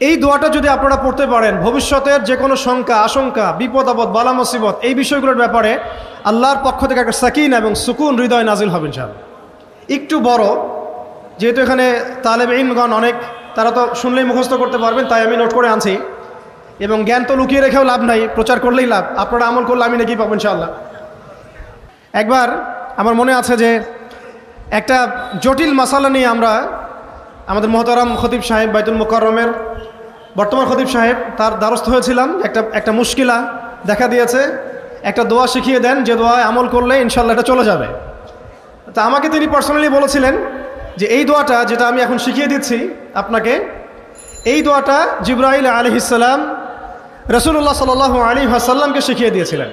এই দোয়াটা যদি আপনারা পড়তে পারেন, ভবিষ্যতের যে কোনো শঙ্কা, আশঙ্কা, বিপদ আপদ, বালা মুসিবত, এই বিষয়গুলোর ব্যাপারে আল্লাহর পক্ষ থেকে একটা সাকিনা এবং সুকুন হৃদয় নাজিল হবে ইনশাআল্লাহ। একটু বড়, যেহেতু এখানে তালেবে ইলমগণ অনেক, তারা তো শুনলেই মুখস্থ করতে পারবেন, তাই আমি নোট করে আনছি। এবং জ্ঞান তো লুকিয়ে রেখেও লাভ নাই, প্রচার করলেই লাভ। আপনারা আমল করলে আমি নাকি পাবো ইনশাআল্লাহ। একবার আমার মনে আছে যে একটা জটিল মাসালা নিয়ে আমরা আমাদের মহতারাম খতিব সাহেব, বাইতুল মুকাররমের বর্তমান খতিব সাহেব, তার দ্বারস্থ হয়েছিলাম। একটা মুশকিলা দেখা দিয়েছে, একটা দোয়া শিখিয়ে দেন যে দোয়ায় আমল করলে ইনশাআল্লাহ এটা চলে যাবে। তা আমাকে তিনি পার্সোনালি বলেছিলেন যে এই দোয়াটা যেটা আমি এখন শিখিয়ে দিচ্ছি আপনাকে, এই দোয়াটা জিবরাইল আলাইহিস সালাম রাসূলুল্লাহ সাল্লাল্লাহু আলাইহি ওয়াসাল্লামকে শিখিয়ে দিয়েছিলেন,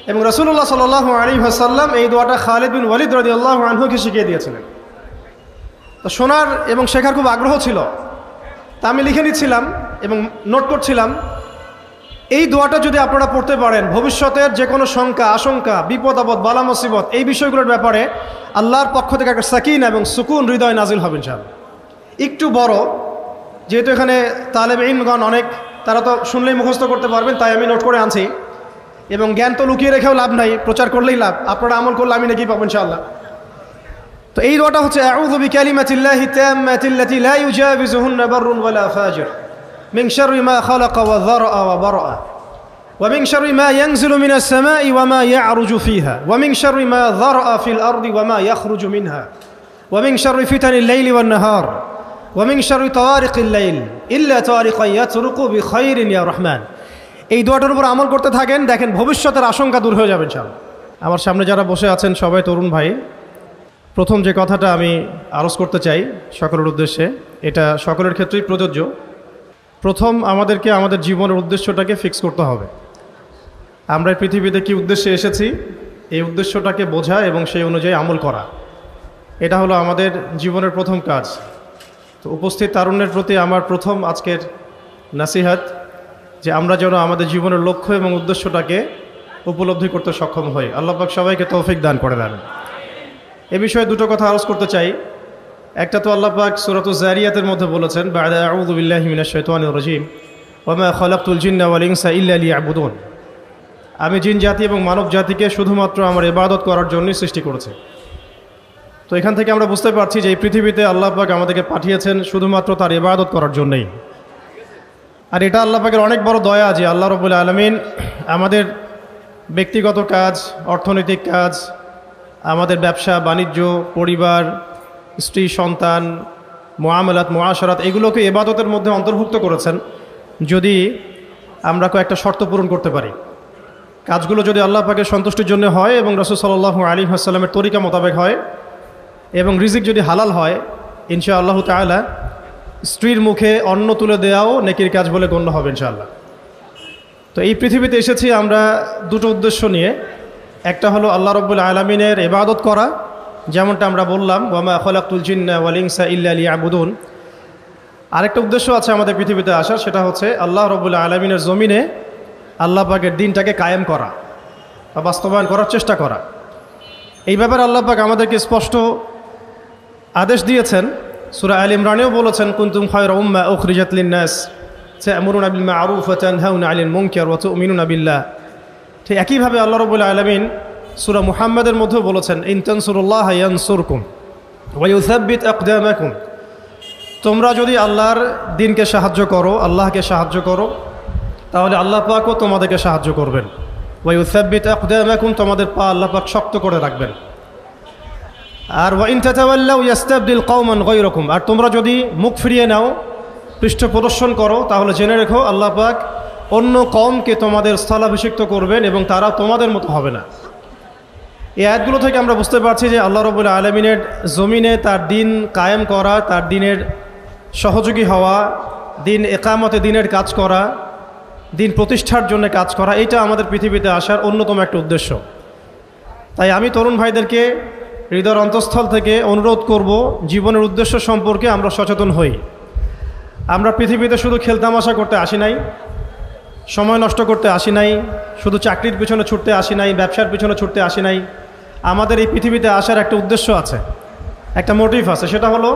এবং রাসূলুল্লাহ সাল্লাল্লাহু আলাইহি ওয়াসাল্লাম এই দোয়াটা খালিদ বিন ওয়ালিদ রাদিয়াল্লাহু আনহুকে শিখিয়ে দিয়েছিলেন। তো শোনার এবং শেখার খুব আগ্রহ ছিল, তা আমি লিখে নিচ্ছিলাম এবং নোট করছিলাম। এই দোয়াটা যদি আপনারা পড়তে পারেন, ভবিষ্যতের যে কোনো শঙ্কা, আশঙ্কা, বিপদ আপদ, বালা মুসিবত, এই বিষয়গুলোর ব্যাপারে আল্লাহর পক্ষ থেকে একটা সাকিনা এবং সুকুন হৃদয় নাজিল হবে ইনশাআল্লাহ। একটু বড়, যেহেতু এখানে তালেবে ইলমগণ অনেক, তারা তো শুনলেই মুখস্থ করতে পারবেন, তাই আমি নোট করে আনছি। এবং জ্ঞান তো লুকিয়ে রেখেও লাভ নাই, প্রচার করলেই লাভ। আপনারা আমল করলে আমি নাকি পাবো ইনশাআল্লাহ। তো এই দোয়াটা হচ্ছে আউযু বিকালিমাতিল্লাহি তাম্মাতিল্লাতি লা ইউজাবিজুহুন্না বাররুন ওয়ালা ফাজির মিন শাররি মা খালাকা ওয়া যারআ ওয়া বারআ ওয়া মিন শাররি মা ইয়ানজিলু মিনাস সামাই ওয়া মা ইয়ারুজু ফিহা ওয়া মিন শাররি মা যারআ ফিল আরদি ওয়া মা ইয়াখরুজু মিনহা ওয়া মিন শাররি ফিতানিল লাইলি ওয়ান নাহার ওয়া মিন শাররি তাওয়ারিকিল লাইল ইল্লা তাওয়ারিকান ইয়াতরুকু বিখাইরিন ইয়া রহমান। এই দোয়াটার উপর আমল করতে থাকেন, দেখেন ভবিষ্যতের আশঙ্কা দূর হয়ে যাবে ইনশাআল্লাহ। আমার সামনে যারা বসে আছেন সবাই তরুণ ভাই, প্রথম যে কথাটা আমি আরজ করতে চাই সকলের উদ্দেশ্যে, এটা সকলের ক্ষেত্রেই প্রযোজ্য। প্রথম আমাদেরকে আমাদের জীবনের উদ্দেশ্যটাকে ফিক্স করতে হবে। আমরা এই পৃথিবীতে কী উদ্দেশ্যে এসেছি, এই উদ্দেশ্যটাকে বোঝা এবং সেই অনুযায়ী আমল করা, এটা হলো আমাদের জীবনের প্রথম কাজ। তো উপস্থিত তারুণ্যের প্রতি আমার প্রথম আজকের নাসিহাত যে আমরা যেন আমাদের জীবনের লক্ষ্য এবং উদ্দেশ্যটাকে উপলব্ধি করতে সক্ষম হই। আল্লাহ পাক সবাইকে তৌফিক দান করে দেন। এ বিষয়ে দুটো কথা আলোচ করতে চাই। একটা তো আল্লাহ পাক সূরাতুজ যারিয়াতের মধ্যে বলেছেন, বা'দা আউযু বিল্লাহি মিনাশ শাইতানির রাজীম ওয়া মা খালাকতুল জিন্না ওয়াল ইনসা ইল্লা লিয়াবুদুন। আমি জিন জাতি এবং মানব জাতিকে শুধুমাত্র আমার ইবাদত করার জন্যই সৃষ্টি করেছি। তো এখান থেকে আমরা বুঝতে পারছি যে এই পৃথিবীতে আল্লাহ পাক আমাদেরকে পাঠিয়েছেন শুধুমাত্র তার ইবাদত করার জন্যই। আর এটা আল্লাহ পাকের অনেক বড় দয়া যে আল্লাহ রাব্বুল আলামিন আমাদের ব্যক্তিগত কাজ, অর্থনৈতিক কাজ, আমাদের ব্যবসা বাণিজ্য, পরিবার, স্ত্রী সন্তান, মুআমালাত, মুআশারাত, এগুলোকে ইবাদতের মধ্যে অন্তর্ভুক্ত করেছেন যদি আমরা কয়েকটা শর্ত পূরণ করতে পারি। কাজগুলো যদি আল্লাহ পাকের সন্তুষ্টির জন্য হয় এবং রাসূল সাল্লাল্লাহু আলাইহি ওয়াসাল্লামের তরিকা মোতাবেক হয় এবং রিজিক যদি হালাল হয়, ইনশাআল্লাহ তাআলা স্ত্রীর মুখে অন্ন তুলে দেওয়াও নেকির কাজ বলে গণ্য হবে ইনশাআল্লাহ। তো এই পৃথিবীতে এসেছি আমরা দুটো উদ্দেশ্য নিয়ে। একটা হলো আল্লাহ রাব্বুল আলামিনের ইবাদত করা, যেমনটা আমরা বললাম ওয়া মা খালাকতুল জিন্না ওয়াল ইনসা ইল্লা লিয়াবুদুন। আরেকটা উদ্দেশ্য আছে আমাদের পৃথিবীতে আসার, সেটা হচ্ছে আল্লাহ রাব্বুল আলামিনের জমিনে আল্লাহ পাকের দ্বীনটাকে কায়েম করা বা বাস্তবায়ন করার চেষ্টা করা। এই ব্যাপারে আল্লাহ পাক আমাদেরকে স্পষ্ট আদেশ দিয়েছেন। সূরা আল ইমরানেও বলেছেন, কুনতুম খায়রা উম্মাহ উখরিজাত লিন-নাস তা'মুরুনা বিল মা'রুফ ওয়া তানহাউনা 'আনিল মুনকার ওয়া তু'মিনুনা বিল্লাহ। ঠিক একইভাবে আল্লাহ রাব্বুল আলামিন সূরা মুহাম্মাদের মধ্যেও বলেছেন, ইন তানসুরুল্লাহা ইয়ানসুরকুম ওয়া ইউসাব্বিত আকদামাকুম। তোমরা যদি আল্লাহর দ্বীনকে সাহায্য করো, আল্লাহকে সাহায্য করো, তাহলে আল্লাহ পাকও তোমাদেরকে সাহায্য করবেন। ওয়া ইউসাব্বিত আকদামাকুম, তোমাদের পা আল্লাহ পাক শক্ত করে রাখবেন। আর ওয়া ইন তাতাওয়াল্লাউ ইয়াস্তাবদিল কওমান গায়রাকুম, আর তোমরা যদি মুখ ফিরিয়ে নাও, পৃষ্ঠ প্রদর্শন করো, তাহলে জেনে রেখো আল্লাহ পাক অন্য কওমকে তোমাদের স্থলাভিষিক্ত করবেন এবং তারা তোমাদের মতো হবে না। এই আয়াতগুলো থেকে আমরা বুঝতে পারছি যে আল্লাহ রাব্বুল আলামিনের জমিনে তার দিন কায়েম করা, তার দিনের সহযোগী হওয়া, দিন একামতে দিনের কাজ করা, দিন প্রতিষ্ঠার জন্য কাজ করা, এইটা আমাদের পৃথিবীতে আসার অন্যতম একটা উদ্দেশ্য। তাই আমি তরুণ ভাইদেরকে হৃদয়ের অন্তঃস্থল থেকে অনুরোধ করব, জীবনের উদ্দেশ্য সম্পর্কে আমরা সচেতন হই। আমরা পৃথিবীতে শুধু খেলতামাশা করতে আসি নাই, সময় নষ্ট করতে আসি নাই, শুধু চাকরির পিছনে ছুটতে আসি নাই, ব্যবসার পিছনে ছুটতে আসি নাই। আমাদের এই পৃথিবীতে আসার একটা উদ্দেশ্য আছে, একটা মোটিভ আছে, সেটা হলো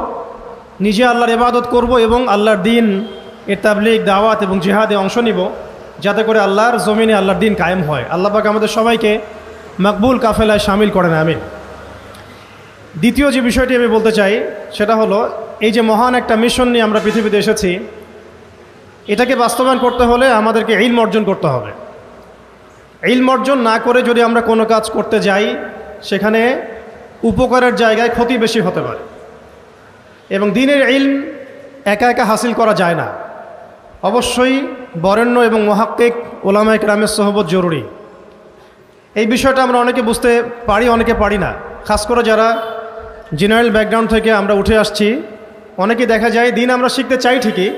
নিজে আল্লাহর ইবাদত করব এবং আল্লাহর দ্বীন এর তাবলীগ, দাওয়াত এবং জিহাদে অংশ নিব, যাতে করে আল্লাহর জমিনে আল্লাহর দিন কায়েম হয়। আল্লাহ পাক আমাদের সবাইকে মকবুল কাফেলায় শামিল করেন, আমিন। দ্বিতীয় যে বিষয়টি আমি বলতে চাই সেটা হলো, এই যে মহান একটা মিশন নিয়ে আমরা পৃথিবীতে এসেছি, এটাকে বাস্তবায়ন করতে হলে আমাদেরকে ইলম অর্জন করতে হবে। ইলম অর্জন না করে যদি আমরা কোনো কাজ করতে যাই, সেখানে উপকারের জায়গায় ক্ষতি বেশি হতে পারে। এবং দ্বীনের ইলম একা একা হাসিল করা যায় না, অবশ্যই বরেণ্য এবং মুহাক্কিক উলামায়ে কেরামের সোহবত জরুরি। এই বিষয়টা আমরা অনেকে বুঝতে পারি, অনেকে পারি না। খাস করে যারা জেনারেল ব্যাকগ্রাউন্ড থেকে আমরা উঠে আসছি, অনেকেই দেখা যায় দিন আমরা শিখতে চাই ঠিকই,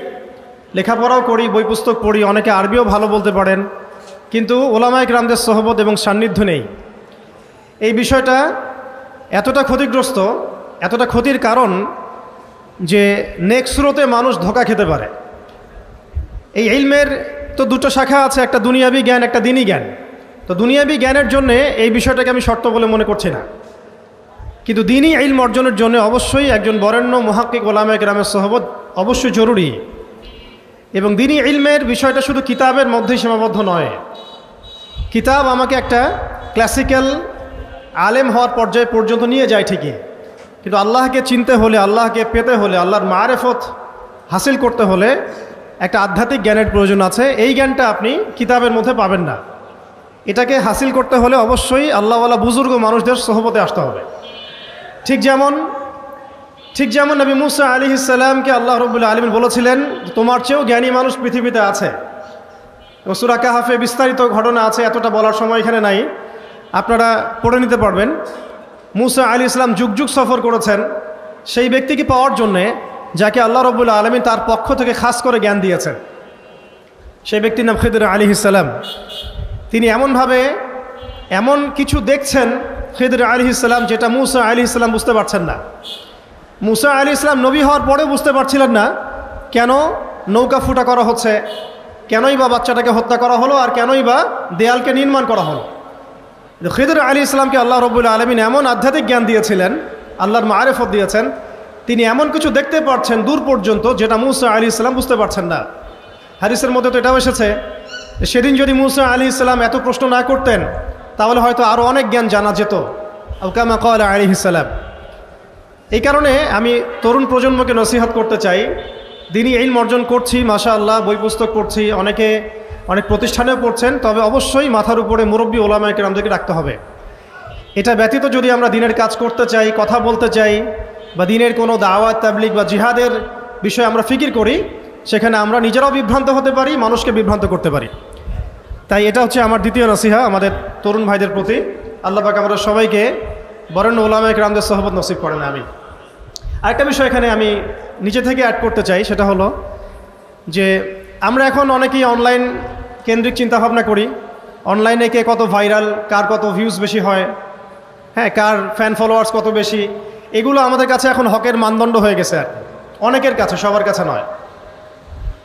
লেখাপড়াও করি, বই পুস্তক পড়ি, অনেকে আরবিও ভালো বলতে পারেন, কিন্তু উলামায়ে কেরামদের সোহবত এবং সান্নিধ্য নেই। এই বিষয়টা এতটা ক্ষতিগ্রস্ত, এতটা ক্ষতির কারণ যে নেক্সট স্রোতে মানুষ ধোঁকা খেতে পারে। এই ইলমের তো দুটো শাখা আছে, একটা দুনিয়াবি জ্ঞান, একটা দ্বীনি জ্ঞান। তো দুনিয়াবি জ্ঞানের জন্য এই বিষয়টাকে আমি শর্ত বলে মনে করছি না, কিন্তু দ্বীনি ইলম অর্জনের জন্য অবশ্যই একজন বরেণ্য মুহাক্কিক উলামায়ে কেরামের সোহবত অবশ্যই জরুরি। এবং দ্বীনি ইলমের বিষয়টা শুধু কিতাবের মধ্যেই সীমাবদ্ধ নয়। কিতাব আমাকে একটা ক্লাসিক্যাল আলেম হওয়ার পর্যায়ে পর্যন্ত নিয়ে যায় ঠিকই, কিন্তু আল্লাহকে চিনতে হলে, আল্লাহকে পেতে হলে, আল্লাহর মারেফত হাসিল করতে হলে একটা আধ্যাত্মিক জ্ঞানের প্রয়োজন আছে। এই জ্ঞানটা আপনি কিতাবের মধ্যে পাবেন না। এটাকে হাসিল করতে হলে অবশ্যই আল্লাহওয়ালা বুজুর্গ মানুষদের সোহবতে আসতে হবে। ঠিক যেমন নবী মুসা আলাইহিস সালামকে আল্লাহ রাব্বুল আলামিন বলেছিলেন, তোমার চেয়েও জ্ঞানী মানুষ পৃথিবীতে আছে। সূরা কাহাফে বিস্তারিত ঘটনা আছে, এতটা বলার সময় এখানে নাই, আপনারা পড়ে নিতে পারবেন। মুসা আলাইহিস সালাম যুগ যুগ সফর করেছেন সেই ব্যক্তিকে পাওয়ার জন্যে যাকে আল্লাহ রাব্বুল আলামিন তার পক্ষ থেকে খাস করে জ্ঞান দিয়েছেন। সেই ব্যক্তির নাম খিদর আলাইহিস সালাম। তিনি এমনভাবে এমন কিছু দেখছেন খিদর আলাইহিস সালাম, যেটা মুসা আলাইহিস সালাম বুঝতে পারছেন না। মুসা আলাইহিস সালাম নবী হওয়ার পরেও বুঝতে পারছিলেন না কেন নৌকা ফুটা করা হচ্ছে, কেনই বা বাচ্চাটাকে হত্যা করা হলো, আর কেনই বা দেয়ালকে নির্মাণ করা হলো। খিদর আলাইহিস সালামকে আল্লাহ রাব্বুল আলামিন এমন আধ্যাত্মিক জ্ঞান দিয়েছিলেন, আল্লাহর মারেফত দিয়েছেন, তিনি এমন কিছু দেখতে পাচ্ছেন দূর পর্যন্ত, যেটা মুসা আলাইহিস সালাম বুঝতে পারছেন না। হাদিসের মধ্যে তো এটাও এসেছে, সেদিন যদি মুসা আলাইহিস সালাম এত প্রশ্ন না করতেন, তাহলে হয়তো আরও অনেক জ্ঞান জানা যেত, আও কামা ক্বালা আলাইহিস সালাম। এই কারণে আমি তরুণ প্রজন্মকে নসিহত করতে চাই, দ্বীনি ইলম অর্জন করছি, মাশাআল্লাহ, বই পুস্তক পড়ছি, অনেকে অনেক প্রতিষ্ঠানেও পড়ছেন, তবে অবশ্যই মাথার উপরে মুরব্বী উলামায়ে কেরামদেরকে রাখতে হবে। এটা ব্যতীত যদি আমরা দ্বীনের কাজ করতে চাই, কথা বলতে চাই, বা দ্বীনের কোনো দাওয়াত, তাবলীগ বা জিহাদের বিষয়ে আমরা ফিকির করি, সেখানে আমরা নিজেরাও বিভ্রান্ত হতে পারি, মানুষকে বিভ্রান্ত করতে পারি। তাই এটা হচ্ছে আমার দ্বিতীয় নসিহা আমাদের তরুণ ভাইদের প্রতি। আল্লাহ পাক আমাদের সবাইকে বরেণ্য উলামায়ে কেরামদের সোহবত নসিব করেন, আমিন। আরেকটা বিষয় এখানে আমি নিজে থেকে অ্যাড করতে চাই, সেটা হলো যে আমরা এখন অনেকেই অনলাইন কেন্দ্রিক চিন্তাভাবনা করি। অনলাইনে কে কত ভাইরাল, কার কত ভিউজ বেশি হয়, হ্যাঁ, কার ফ্যান ফলোয়ার্স কত বেশি, এগুলো আমাদের কাছে এখন হকের মানদণ্ড হয়ে গেছে, আর অনেকের কাছে, সবার কাছে নয়।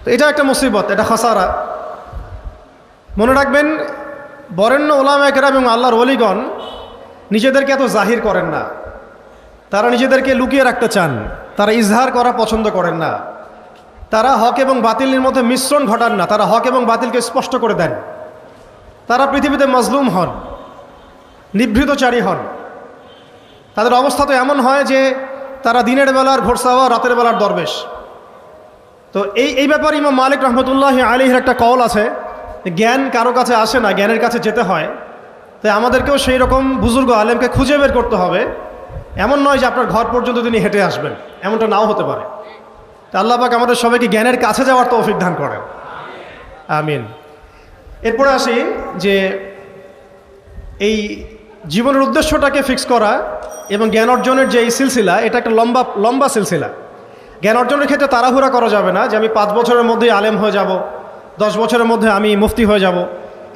তো এটা একটা মুসিবত, এটা খাসারা। মনে রাখবেন, বরেণ্য উলামায়ে কেরাম এবং আল্লাহর ওলিগণ নিজেদেরকে এত জাহির করেন না, তারা নিজেদেরকে লুকিয়ে রাখতে চান, তারা ইজহার করা পছন্দ করেন না, তারা হক এবং বাতিলের মধ্যে মিশ্রণ ঘটান না, তারা হক এবং বাতিলকে স্পষ্ট করে দেন। তারা পৃথিবীতে মাজলুম হন, নিভৃতচারী হন। তাদের অবস্থা তো এমন হয় যে তারা দিনের বেলার ঘোড়সাওয়া, রাতের বেলার দরবেশ। তো এই ব্যাপারে ইমাম মালিক রহমতুল্লাহ আলাইহির একটা কওল আছে, জ্ঞান কারো কাছে আসে না, জ্ঞানের কাছে যেতে হয়। তাই আমাদেরকেও সেই রকম বুজুর্গ আলেমকে খুঁজে বের করতে হবে। এমন নয় যে আপনার ঘর পর্যন্ত তিনি হেঁটে আসবেন, এমনটা নাও হতে পারে। তা আল্লাহ পাক আমাদের সবাইকে জ্ঞানের কাছে যাওয়ার তৌফিক দান করেন, আমিন। এরপরে আসি যে এই জীবনের উদ্দেশ্যটাকে ফিক্স করা এবং জ্ঞান অর্জনের যে এই সিলসিলা, এটা একটা লম্বা সিলসিলা। জ্ঞান অর্জনের ক্ষেত্রে তাড়াহুড়া করা যাবে না যে আমি 5 বছরের মধ্যেই আলেম হয়ে যাব, 10 বছরের মধ্যে আমি মুফতি হয়ে যাব,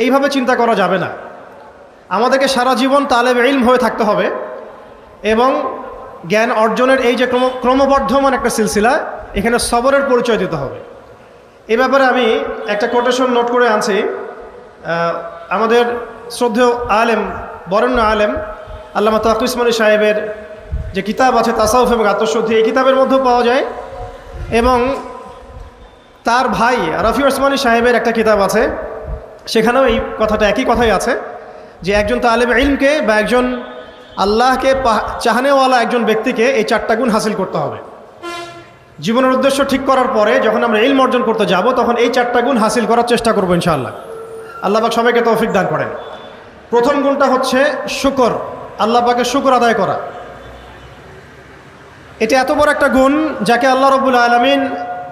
এইভাবে চিন্তা করা যাবে না। আমাদেরকে সারা জীবন তালেব ইলম হয়ে থাকতে হবে এবং জ্ঞান অর্জনের এই যে ক্রমবর্ধমান একটা সিলসিলা, এখানে সবরের পরিচয় দিতে হবে। এই ব্যাপারে আমি একটা কোটেশন নোট করে আনছি। আমাদের শ্রদ্ধেয় আলেম, বরেণ্য আলেম আল্লামা তাকি উসমানী সাহেবের যে কিতাব আছে তাসাউফ এবং আত্মশুদ্ধি, এই কিতাবের মধ্যেও পাওয়া যায়। এবং তার ভাই রফি ওসমানী সাহেবের একটা কিতাব আছে, সেখানেও এই কথাটা একই কথাই আছে যে একজন তালেব ইলমকে বা একজন আল্লাহকে চাহানেওয়ালা একজন ব্যক্তিকে এই 4টা গুণ হাসিল করতে হবে। জীবনের উদ্দেশ্য ঠিক করার পরে যখন আমরা ইলম অর্জন করতে যাব তখন এই 4টা গুণ হাসিল করার চেষ্টা করবো ইনশাআল্লাহ। আল্লাহ পাক সবাইকে তৌফিক দান করেন। প্রথম গুণটা হচ্ছে শুকর, আল্লাহ পাকের শুকর আদায় করা। এটা এত বড় একটা গুণ যাকে আল্লাহ রাব্বুল আলামিন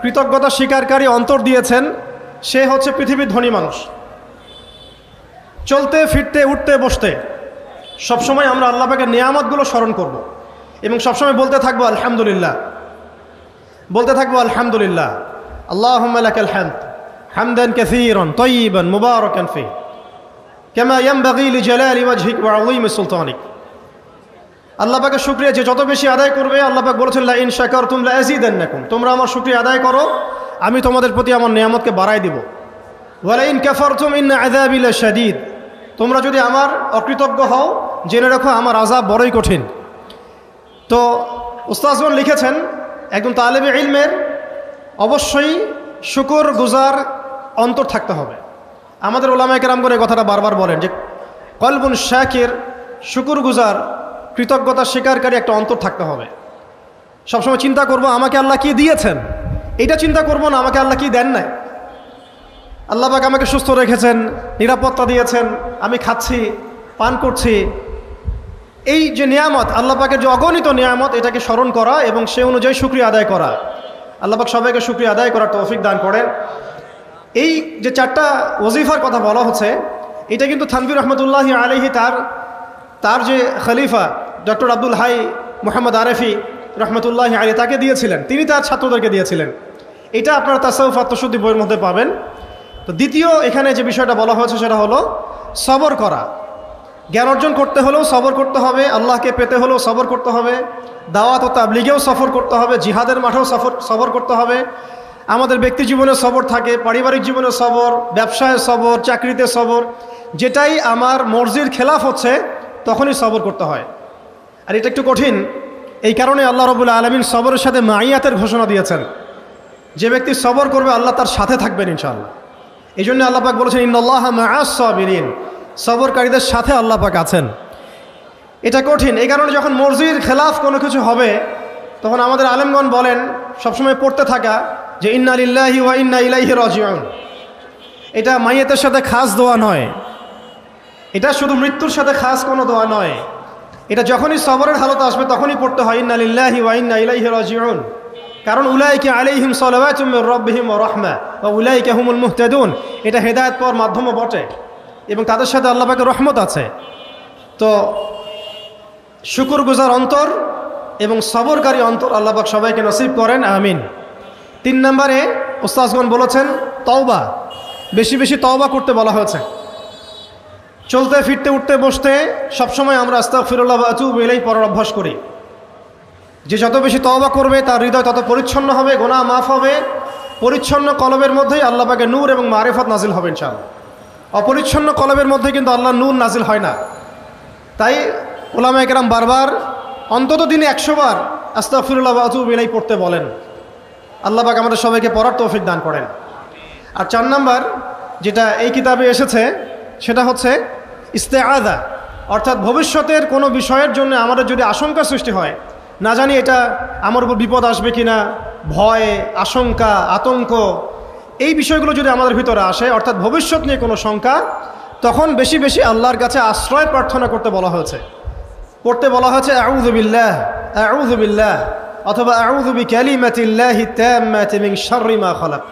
কৃতজ্ঞতা স্বীকারকারী অন্তর দিয়েছেন, সে হচ্ছে পৃথিবীর ধনী মানুষ। চলতে ফিরতে উঠতে বসতে সবসময় আমরা আল্লাহ পাকের নিয়ামতগুলো স্মরণ করব এবং সবসময় বলতে থাকবো আলহামদুলিল্লাহ, বলতে থাকবো আলহামদুলিল্লাহ। আল্লাহুম্মা লাকাল হামদ হামদান কাসীরান তাইয়িবান মুবারাকান ফি কামা ইয়ানবাগি লিজালালি ওয়াজহিক ওয়া আযীমি সুলতানিক। আল্লাহ পাকের শুকরিয়া যে যত বেশি আদায় করবে, আল্লাহ পাক বলেছেন লা ইন শাকারতুম লা আযীদান্নাকুম, তোমরা আমার শুকরিয়া আদায় করো আমি তোমাদের প্রতি আমার নিয়ামতকে বাড়াই দিব। ওয়া লা ইন কাফারতুম ইন্না আযাবি লাশাদীদ, তোমরা যদি আমার অকৃতজ্ঞ হও জেনে রাখো আমার আযাব বড়ই কঠিন। তো উস্তাদগণ লিখেছেন একজন তালেবে ইলমের অবশ্যই শুকর গুজার অন্তর থাকতে হবে। আমাদের ওলামায়ে কেরামগণ এই কথাটা বারবার বলেন যে কলবুন শাকির, শুকর গুজার কৃতজ্ঞতা স্বীকারকারী একটা অন্তর থাকতে হবে। সবসময় চিন্তা করব আমাকে আল্লাহ কি দিয়েছেন, এটা চিন্তা করব না আমাকে আল্লাহ কি দেন নাই। আল্লাহ পাক আমাকে সুস্থ রেখেছেন, নিরাপত্তা দিয়েছেন, আমি খাচ্ছি পান করছি, এই যে নিয়ামত আল্লাহ পাকের যে অগণিত নিয়ামত, এটাকে স্মরণ করা এবং সে অনুযায়ী শুকরিয়া আদায় করা। আল্লাহ পাক সবাইকে শুকরিয়া আদায় করার তৌফিক দান করেন। এই যে 4টা ওজিফার কথা বলা হচ্ছে, এটা কিন্তু থানভীর রহমতুল্লাহি আলাইহি তার যে খলিফা ডক্টর আব্দুল হাই মোহাম্মদ আরেফি রহমতুল্লাহি আলাইহি তাকে দিয়েছিলেন, তিনি তার ছাত্রদেরকে দিয়েছিলেন। এটা আপনারা তাসাউফ আত্মশুদ্ধি বইয়ের মধ্যে পাবেন। তো দ্বিতীয় এখানে যে বিষয়টা বলা হয়েছে সেটা হলো সবর করা। জ্ঞান অর্জন করতে হলেও সবর করতে হবে, আল্লাহকে পেতে হলেও সবর করতে হবে, দাওয়াত ও তাবলীগেও সফর করতে হবে, জিহাদের মাঠেও সবর করতে হবে। আমাদের ব্যক্তি জীবনে সবর থাকে, পারিবারিক জীবনে সবর, ব্যবসায় সবর, চাকরিতে সবর। যেটাই আমার মর্জির খেলাফ হচ্ছে তখনই সবর করতে হয়। আর এটা একটু কঠিন, এই কারণে আল্লাহ রাব্বুল আলামিন সবরের সাথে মাইয়াতের ঘোষণা দিয়েছেন। যে ব্যক্তি সবর করবে আল্লাহ তার সাথে থাকবেন ইনশাআল্লাহ। এই জন্য আল্লাহ পাক বলেছেন ইন্নাল্লাহা মাআস সাবিরিন, সবরকারীদের সাথে আল্লাহ পাক আছেন। এটা কঠিন, এই কারণে যখন মর্জির খেলাফ কোনো কিছু হবে তখন আমাদের আলেমগণ বলেন সবসময় পড়তে থাকা যে ইন্না লিল্লাহি ওয়া ইন্না ইলাইহি রাজিউন। এটা মাইয়াতের সাথে খাস দোয়া নয়, এটা শুধু মৃত্যুর সাথে খাস কোনো দোয়া নয়, এটা যখনই সবরের হালত আসবে তখনই পড়তে হয় ইন্না লিল্লাহি ওয়া ইন্না ইলাইহি রাজিউন। কারণ উলাইকা আলাইহিম সালাওয়াতুম মির রাব্বিহিম ওয়া রাহমা ওয়া উলাইকা হুমুল মুহতাদুন, এটা হেদায়েত পাওয়ার মাধ্যমও বটে এবং তাদের সাথে আল্লাহ পাকের রহমত আছে। তো শুকরগুজার অন্তর এবং সবরকারী অন্তর আল্লাহ পাক সবাইকে নসিব করেন, আমিন। 3 নম্বরে উস্তাদগণ বলেছেন তওবা, বেশি বেশি তওবা করতে বলা হয়েছে। চলতে ফিরতে উঠতে বসতে সবসময় আমরা আস্তাগফিরুল্লাহ ওয়া আতুবু ইলাইহি পড়ার অভ্যাস করি। যে যত বেশি তওবা করবে তার হৃদয় তত পরিচ্ছন্ন হবে, গুনাহ মাফ হবে। পরিচ্ছন্ন কলবের মধ্যেই আল্লাহ পাকের নূর এবং মারিফত নাজিল হবে ইনশাআল্লাহ। অপরিচ্ছন্ন কলবের মধ্যে কিন্তু আল্লাহর নূর নাজিল হয় না। তাই উলামায়ে কেরাম বারবার অন্তত দিনে 100 বার আস্তাগফিরুল্লাহ ওয়া আতুবু ইলাইহি পড়তে বলেন। আল্লাহ পাক আমাদের সবাইকে পড়ার তৌফিক দান করেন। আর 4 নম্বর যেটা এই কিতাবে এসেছে সেটা হচ্ছে ইস্তেআযা, অর্থাৎ ভবিষ্যতের কোনো বিষয়ের জন্য আমাদের যদি আশঙ্কা সৃষ্টি হয়, না জানি এটা আমার উপর বিপদ আসবে কিনা, ভয়, আশঙ্কা, আতঙ্ক, এই বিষয়গুলো যদি আমাদের ভিতরে আসে, অর্থাৎ ভবিষ্যৎ নিয়ে কোনো শঙ্কা, তখন বেশি বেশি আল্লাহর কাছে আশ্রয় প্রার্থনা করতে বলা হয়েছে। পড়তে বলা হয়েছে আউযু বিল্লাহ, আউযু বিল্লাহ, অথবা আউযু বিকালিমাতিল্লাহি তাম্মাতি মিন শাররি মা খালাক,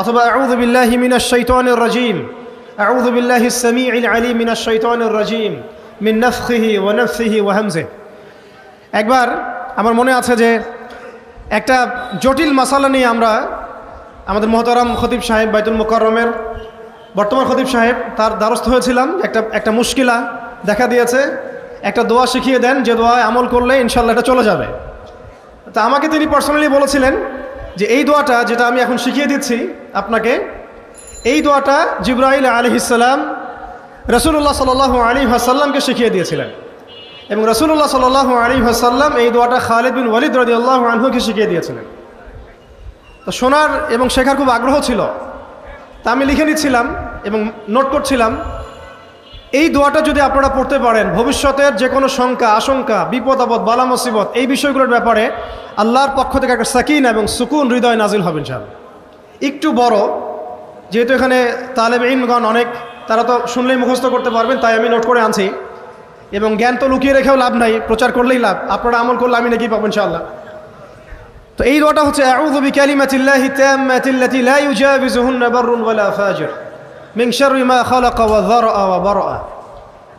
অথবা আউযু বিল্লাহি মিনাশ শাইতানির রাজীম, আউযু বিল্লাহিস সামিউল আলীম মিনাশ শাইতানির রাজীম মিন নাফখিহি ওয়া নাফসিহি ওয়া হামজিহি। একবার আমার মনে আছে যে একটা জটিল মাসালা নিয়ে আমরা আমাদের মহতারাম খতিব সাহেব বাইতুল মুকাররমের বর্তমান খতিব সাহেব তার দ্বারস্থ হয়েছিলাম। একটা মুশকিলা দেখা দিয়েছে, একটা দোয়া শিখিয়ে দেন যে দোয়ায় আমল করলে ইনশাল্লাহ এটা চলে যাবে। তা আমাকে তিনি পার্সোনালি বলেছিলেন যে এই দোয়াটা যেটা আমি এখন শিখিয়ে দিচ্ছি আপনাকে, এই দোয়াটা জিবরাইল আলাইহিস সালাম রাসূলুল্লাহ সাল্লাল্লাহু আলাইহি ওয়াসাল্লামকে শিখিয়ে দিয়েছিলেন এবং রাসূলুল্লাহ সাল্লাল্লাহু আলাইহি ওয়াসাল্লাম এই দোয়াটা খালিদ বিন ওয়ালিদ রাদিয়াল্লাহু আনহুকে শিখিয়ে দিয়েছিলেন। তো শোনার এবং শেখার খুব আগ্রহ ছিল। তা আমি লিখে নিচ্ছিলাম এবং নোট করছিলাম, এই দোয়াটা যদি আপনারা পড়তে পারেন, ভবিষ্যতের যে কোনো শঙ্কা, আশঙ্কা, বিপদ আপদ, বালা মুসিবত, এই বিষয়গুলোর ব্যাপারে আল্লাহর পক্ষ থেকে একটা সাকিনা এবং সুকুন হৃদয় নাজিল হবে ইনশাআল্লাহ। একটু বড়, যেহেতু এখানে তালেবে ইলমগণ অনেক, তারা তো শুনলেই মুখস্থ করতে পারবেন, তাই আমি নোট করে আনছি। এবং জ্ঞান তো লুকিয়ে রেখেও লাভ নাই, প্রচার করলেই লাভ, আপনারা আমল করলে আমি নাকি পাবো ইনশাআল্লাহ। তো এই দোয়াটা হচ্ছে আউযু বিকালিমাতিল্লাহি তাম্মাতিল্লাতি লা ইউজাবিজুহুন্না বাররুন ওয়ালা ফাজির মিন শাররি মা খালাকা ওয়া যারআ ওয়া বারআ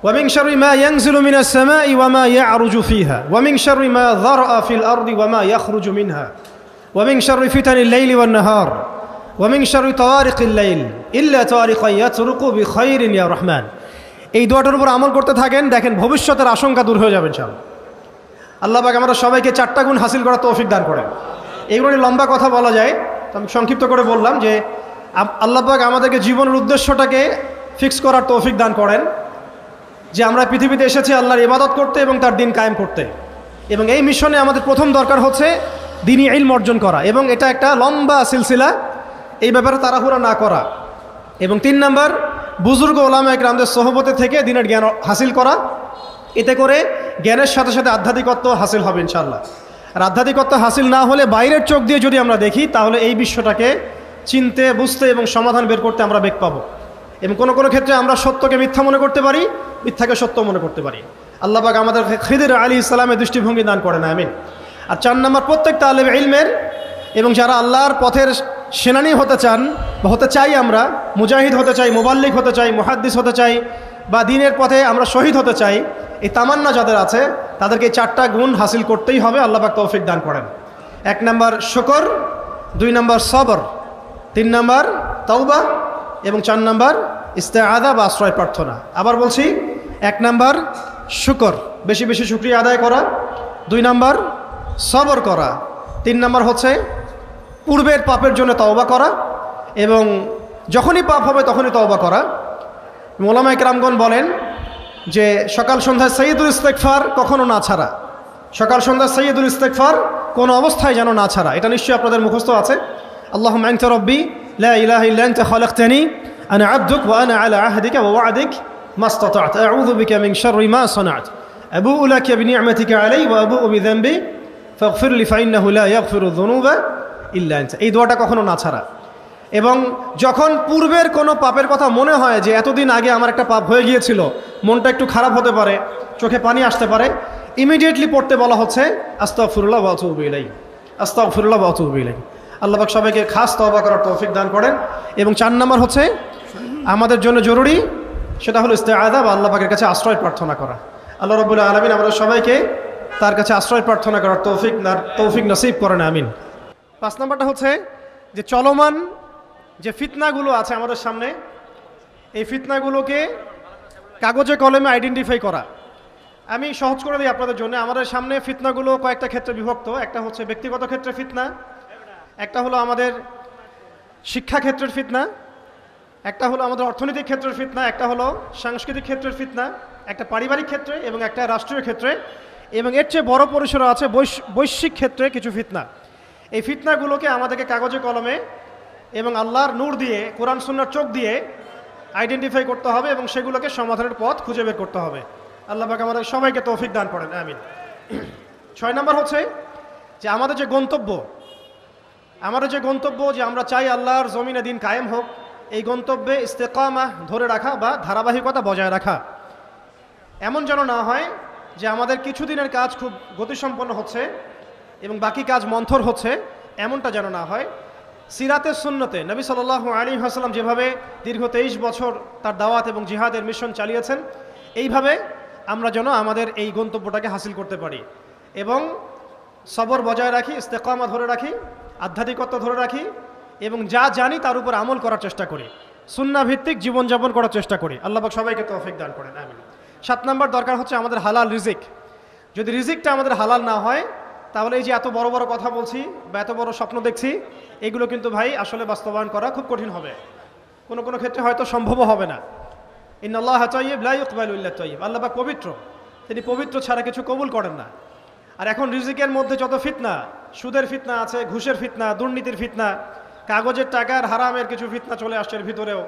ওয়া মিন শাররি মা ইয়ানজিলু মিনাস সামাই ওয়া মা ইয়ারুজু ফিহা ওয়া মিন শাররি মা যারআ ফিল আরদি ওয়া মা ইয়াখরুজু মিনহা ওয়া মিন শাররি ফিতানিল লাইলি ওয়ান নাহার ওয়া মিন শাররি তাওয়ারিকিল লাইল ইল্লা তাওয়ারিকা ইয়াতরুকু বিখাইরিন ইয়া রহমান। এই দোয়াটার উপর আমল করতে থাকেন, দেখেন ভবিষ্যতের আশঙ্কা দূর হয়ে যাবে ইনশাআল্লাহ। আল্লাহ পাক আমরা সবাইকে 4টা গুণ হাসিল করার তৌফিক দান করেন। এইগুলো নিয়ে লম্বা কথা বলা যায়, তো আমি সংক্ষিপ্ত করে বললাম যে আল্লাহ পাক আমাদেরকে জীবনের উদ্দেশ্যটাকে ফিক্স করার তৌফিক দান করেন, যে আমরা পৃথিবীতে এসেছি আল্লাহর ইবাদত করতে এবং তার দিন কায়েম করতে। এবং এই মিশনে আমাদের প্রথম দরকার হচ্ছে দ্বীনি ইলম অর্জন করা, এবং এটা একটা লম্বা সিলসিলা, এই ব্যাপারে তাড়াহুড়া না করা। এবং 3 নাম্বার, বুজুর্গ ওলামা ইকরামদের সোহবতে থেকে দিনের জ্ঞান হাসিল করা। এতে করে জ্ঞানের সাথে সাথে আধ্যাত্মিকত্ব হাসিল হবে ইনশাআল্লাহ। আর আধ্যাত্মিকত্ব হাসিল না হলে বাইরের চোখ দিয়ে যদি আমরা দেখি, তাহলে এই বিশ্বটাকে চিনতে, বুঝতে এবং সমাধান বের করতে আমরা বেগ পাবো। এবং কোনো কোনো ক্ষেত্রে আমরা সত্যকে মিথ্যা মনে করতে পারি, মিথ্যাকে সত্য মনে করতে পারি। আল্লাহ পাক আমাদের খিদির আলাইহিস সালামের দৃষ্টিভঙ্গি দান করেন, আমিন। আর 4 নাম্বার, প্রত্যেক তালেব ইলমের এবং যারা আল্লাহর পথের সেনানী হতে চান বা হতে চাই, আমরা মুজাহিদ হতে চাই, মুবাল্লিগ হতে চাই, মুহাদ্দিস হতে চাই, বা দ্বীনের পথে আমরা শহীদ হতে চাই, এই তামান্না যাদের আছে তাদেরকে এই 4টা গুণ হাসিল করতেই হবে। আল্লাহ পাক তৌফিক দান করেন। 1 নাম্বার শুকর, 2 নাম্বার সবর, 3 নাম্বার তাওবা এবং 4 নাম্বার ইস্তেআযা বা আশ্রয় প্রার্থনা। আবার বলছি, 1 নাম্বার শুকর, বেশি বেশি শুকরিয়া আদায় করা, 2 নাম্বার সবর করা, 3 নাম্বার হচ্ছে পূর্বের পাপের জন্য তওবা করা, এবং যখনই পাপ হবে তখনই তওবা করা। ওলামা ইকরামগণ বলেন যে সকাল সন্ধ্যায় সাইয়্যিদুল ইস্তিগফার কখনো না ছাড়া, সকাল সন্ধ্যায় সাইয়্যিদুল ইস্তিগফার কোনো অবস্থায় যেন না ছাড়া। এটা নিশ্চয়ই আপনাদের মুখস্থ আছে। আল্লাহুম্মা আনতা রাব্বি লা ইলাহা ইল্লা আনতা খালাকতানি আনা আবদুক ওয়া আনা আলা আহদিকা ওয়া ওয়া'দিক মাসতাতা'তু আউযু বিকা মিন শাররি মা সানা'তু আবুউ লাকা বিনি'মাতিকা আলাইয়া ওয়া আবুউ বিযানবি ফাগফির লি ফাইন্নাহু লা ইয়াগফিরু যুনুবা ইল্লা আনতা। এই দোয়াটা কখনো না ছাড়া। এবং যখন পূর্বের কোনো পাপের কথা মনে হয় যে এতদিন আগে আমার একটা পাপ হয়ে গিয়েছিল, মনটা একটু খারাপ হতে পারে, চোখে পানি আসতে পারে, ইমিডিয়েটলি পড়তে বলা হচ্ছে আস্তাগফিরুল্লাহ ওয়া আতুবু ইলাইহি, আস্তাগফিরুল্লাহ ওয়া আতুবু ইলাইহি। আল্লাহ পাক সবাইকে খাস তওবা করার তৌফিক দান করেন। এবং 4 নাম্বার হচ্ছে আমাদের জন্য জরুরি, সেটা হলো ইস্তেআযা বা আল্লাহ পাকের কাছে আশ্রয় প্রার্থনা করা। আল্লাহ রাব্বুল আলামিন আমাদের সবাইকে তার কাছে আশ্রয় প্রার্থনা করার তৌফিক নসিব করেন, আমিন। 5 নাম্বারটা হচ্ছে যে চলমান যে ফিতনাগুলো আছে আমাদের সামনে, এই ফিতনাগুলোকে কাগজে কলমে আইডেন্টিফাই করা। আমি সহজ করে দিই আপনাদের জন্য। আমাদের সামনে ফিতনাগুলো কয়েকটা ক্ষেত্রে বিভক্ত। একটা হচ্ছে ব্যক্তিগত ক্ষেত্রে ফিতনা, একটা হলো আমাদের শিক্ষা ক্ষেত্রের ফিতনা, একটা হলো আমাদের অর্থনৈতিক ক্ষেত্রের ফিতনা, একটা হলো সাংস্কৃতিক ক্ষেত্রের ফিতনা, একটা পারিবারিক ক্ষেত্রে এবং একটা রাষ্ট্রীয় ক্ষেত্রে, এবং এর চেয়ে বড় পরিসরে আছে বৈশ্বিক ক্ষেত্রে কিছু ফিতনা। এই ফিতনাগুলোকে আমাদেরকে কাগজে কলমে এবং আল্লাহর নূর দিয়ে, কোরআন সুন্নাহর চোখ দিয়ে আইডেন্টিফাই করতে হবে এবং সেগুলোকে সমাধানের পথ খুঁজে বের করতে হবে। আল্লাহ পাক আমাদের সবাইকে তৌফিক দান করেন, আমিন। 6 নাম্বার হচ্ছে যে আমাদের যে গন্তব্য যে আমরা চাই আল্লাহর জমিনে দিন কায়েম হোক, এই গন্তব্যে ইস্তেকামা ধরে রাখা বা ধারাবাহিকতা বজায় রাখা। এমন যেন না হয় যে আমাদের কিছুদিনের কাজ খুব গতিসম্পন্ন হচ্ছে এবং বাকি কাজ মন্থর হচ্ছে, এমনটা যেন না হয়। সিরাতের সুন্নতে নবী সাল্লাল্লাহু আলাইহি ওয়াসাল্লাম যেভাবে দীর্ঘ 23 বছর তার দাওয়াত এবং জিহাদের মিশন চালিয়েছেন, এইভাবে আমরা যেন আমাদের এই গন্তব্যটাকে হাসিল করতে পারি এবং সবর বজায় রাখি, ইস্তেকামা ধরে রাখি, আধ্যাত্মিকতা ধরে রাখি এবং যা জানি তার উপর আমল করার চেষ্টা করি, সুন্নাহ ভিত্তিক জীবনযাপন করার চেষ্টা করি। আল্লাহ পাক সবাইকে তৌফিক দান করেন, আমিন। 7 নাম্বার দরকার হচ্ছে আমাদের হালাল রিজিক। যদি রিজিকটা আমাদের হালাল না হয়, তাহলে এই যে এত বড় বড় কথা বলছি বা এত বড় স্বপ্ন দেখছি, এগুলো কিন্তু ভাই আসলে বাস্তবায়ন করা খুব কঠিন হবে, কোনো কোনো ক্ষেত্রে হয়তো সম্ভবও হবে না। ইন্নাল্লাহা তাইয়্যিব লা ইকবালু ইল্লা তাইয়্যিব। আল্লাহ পাক পবিত্র, তিনি পবিত্র ছাড়া কিছু কবুল করেন না। আর এখন রিজিকের মধ্যে যত ফিতনা, সুদের ফিতনা আছে, ঘুষের ফিতনা, দুর্নীতির ফিতনা, কাগজের টাকার হারামের কিছু ফিতনা চলে আসছে এর ভিতরেও,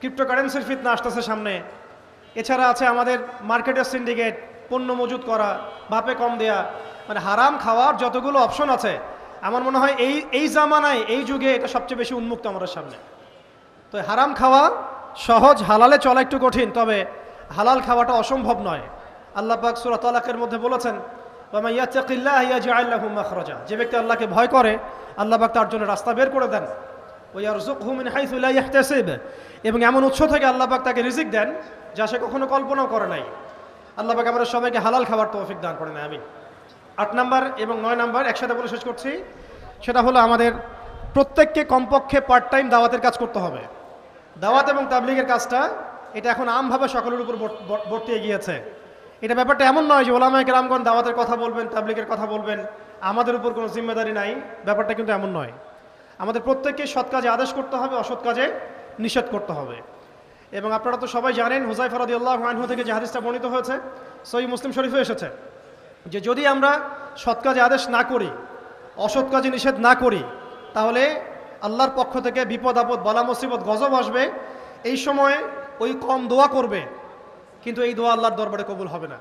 ক্রিপ্টোকারেন্সির ফিতনা আসতেছে সামনে। এছাড়া আছে আমাদের মার্কেটের সিন্ডিকেট, পণ্য মজুত করা, ভাপে কম দেয়া, মানে হারাম খাওয়ার যতগুলো অপশন আছে আমার মনে হয় এই জামানায় এই যুগে এটা সবচেয়ে বেশি উন্মুক্ত আমাদের সামনে। তো হারাম খাওয়া সহজ, হালালে চলা একটু কঠিন, তবে হালাল খাওয়াটা অসম্ভব নয়। আল্লাহ পাক সূরা তালাকের মধ্যে বলেছেন, ওয়া ইয়াত্তাকিল্লাহ ইয়াজআল লাহু মাখরাজা, যে ব্যক্তি আল্লাহকে ভয় করে আল্লাহ পাক তার জন্য রাস্তা বের করে দেন। ওয়া ইয়ারযুকহু মিন হাইসু লা ইয়াহতাসিব, এবং এমন উৎস থেকে আল্লাহ পাক তাকে রিজিক দেন যা সে কখনো কল্পনাও করে নাই। আল্লাহ পাক আমাদের সবাইকে হালাল খাবার তৌফিক দান করেন, আমিন। 8 নাম্বার এবং 9 নাম্বার একসাথে বলে শেষ করছি, সেটা হলো আমাদের প্রত্যেককে কমপক্ষে পার্ট টাইম দাওয়াতের কাজ করতে হবে। দাওয়াত এবং তাবলীগের কাজটা এটা এখন আমভাবে সকলের উপর বর্তিয়ে গিয়েছে। এটা ব্যাপারটা এমন নয় যে ওলামায়ে কেরামগণ দাওয়াতের কথা বলবেন, তাবলীগের কথা বলবেন, আমাদের উপর কোনো জিম্মেদারি নাই, ব্যাপারটা কিন্তু এমন নয়। আমাদের প্রত্যেককে সৎ কাজে আদেশ করতে হবে, অসৎ কাজে নিষেধ করতে হবে। এবং আপনারা তো সবাই জানেন, হুযায়ফা রাদিয়াল্লাহু আনহু থেকে যে হাদিসটা বর্ণিত হয়েছে সহিহ মুসলিম শরীফে এসেছে, যে যদি আমরা সৎ কাজে আদেশ না করি, অসৎ কাজে নিষেধ না করি, তাহলে আল্লাহর পক্ষ থেকে বিপদ আপদ, বালা মুসিবত, গজব আসবে। এই সময় ওই কম দোয়া করবে, কিন্তু এই দোয়া আল্লাহর দরবারে কবুল হবে না।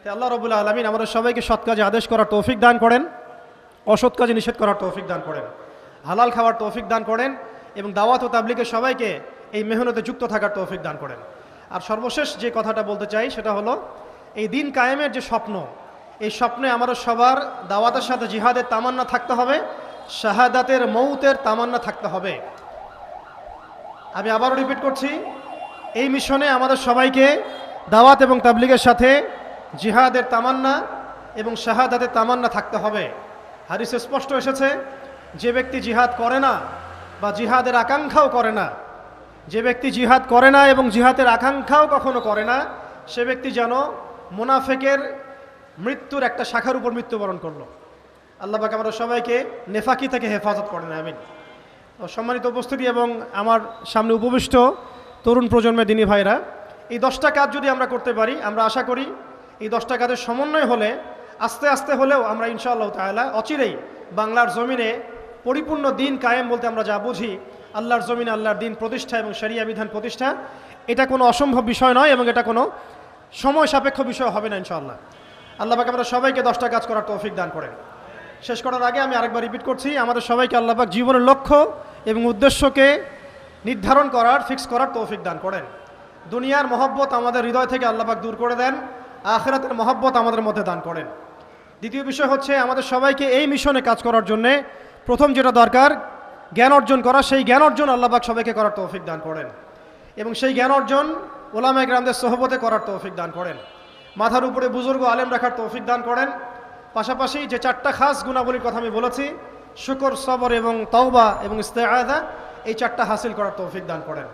তাই আল্লাহ রাব্বুল আলামিন আমাদের সবাইকে সৎ কাজে আদেশ করার তৌফিক দান করেন, অসৎ কাজে নিষেধ করার তৌফিক দান করেন, হালাল খাওয়ার তৌফিক দান করেন, এবং দাওয়াত ও তাবলীগের সবাইকে এই মেহনতে যুক্ত থাকার তৌফিক দান করেন। আর সর্বশেষ যে কথাটা বলতে চাই সেটা হলো, এই দিন কায়েমের যে স্বপ্ন, এই স্বপ্নে আমাদের সবার দাওয়াতের সাথে জিহাদের তামান্না থাকতে হবে, শাহাদাতের মৌতের তামান্না থাকতে হবে। আমি আবারও রিপিট করছি, এই মিশনে আমাদের সবাইকে দাওয়াত এবং তাবলীগের সাথে জিহাদের তামান্না এবং শাহাদাতের তামান্না থাকতে হবে। হাদিসে স্পষ্ট এসেছে, যে ব্যক্তি জিহাদ করে না বা জিহাদের আকাঙ্ক্ষাও করে না, যে ব্যক্তি জিহাদ করে না এবং জিহাদের আকাঙ্ক্ষাও কখনো করে না, সে ব্যক্তি যেন মুনাফিকের মৃত্যুর একটা শাখার উপর মৃত্যুবরণ করলো। আল্লাহ পাক আমাদের সবাইকে নেফাকি থেকে হেফাজত করেন, আমিন। সম্মানিত উপস্থিতি এবং আমার সামনে উপবিষ্ট তরুণ প্রজন্মের দিনী ভাইরা, এই 10টা কাজ যদি আমরা করতে পারি, আমরা আশা করি এই 10টা কাজের সমন্বয় হলে আস্তে আস্তে হলেও আমরা ইনশাআল্লাহ তাআলা অচিরেই বাংলার জমিনে পরিপূর্ণ দিন কায়েম বলতে আমরা যা বুঝি, আল্লাহর জমিনে আল্লাহর দিন প্রতিষ্ঠা এবং শরিয়া বিধান প্রতিষ্ঠা, এটা কোনো অসম্ভব বিষয় নয় এবং এটা কোনো সময় সাপেক্ষ বিষয় হবে না ইনশাআল্লাহ। আল্লাহ পাক আমাদের সবাইকে 10টা কাজ করার তৌফিক দান করেন। শেষ করার আগে আমি আরেকবার রিপিট করছি, আমাদের সবাইকে আল্লাহ পাক জীবনের লক্ষ্য এবং উদ্দেশ্যকে নির্ধারণ করার, ফিক্স করার তৌফিক দান করেন। দুনিয়ার মহব্বত আমাদের হৃদয় থেকে আল্লাহ পাক দূর করে দেন, আখিরাতের মহব্বত আমাদের মধ্যে দান করেন। দ্বিতীয় বিষয় হচ্ছে, আমাদের সবাইকে এই মিশনে কাজ করার জন্যে প্রথম যেটা দরকার, জ্ঞান অর্জন করা, সেই জ্ঞান অর্জন আল্লাহ পাক সবাইকে করার তৌফিক দান করেন, এবং সেই জ্ঞান অর্জন উলামায়ে কেরামদের সোহবতে করার তৌফিক দান করেন। মাথার উপরে বুজুর্গ আলেম রাখার তৌফিক দান করেন। পাশাপাশি যে 4টা খাস গুণাবলীর কথা আমি বলেছি, শুকর, সবর এবং তওবা এবং ইস্তেআযা, এই 4টা হাসিল করার তৌফিক দান করেন।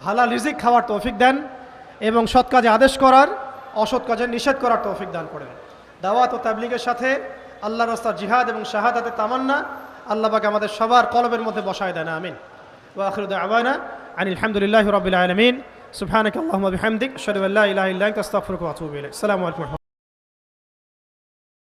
হালাল রিজিক খাওয়ার তৌফিক দেন এবং সৎ কাজে আদেশ করার, অসৎ কাজে নিষেধ করার তৌফিক দান করেন। দাওয়াত ও তাবলীগের সাথে আল্লাহর রাস্তার জিহাদ এবং শাহাদাতের তামান্না আল্লাহ পাক আমাদের সবার কলবের মধ্যে বসায় দেন, আমিন। ওয়া আখিরু দাওয়ানা আনিল হামদুলিল্লাহি রাব্বিল আলামিন। সুবহানাকাল্লাহুম্মা বিহামদিক, আশহাদু আল্লা ইলাহা ইল্লা আনতা, আস্তাগফিরুকা ওয়া আতুবু ইলাইক। আসসালামু আলাইকুম।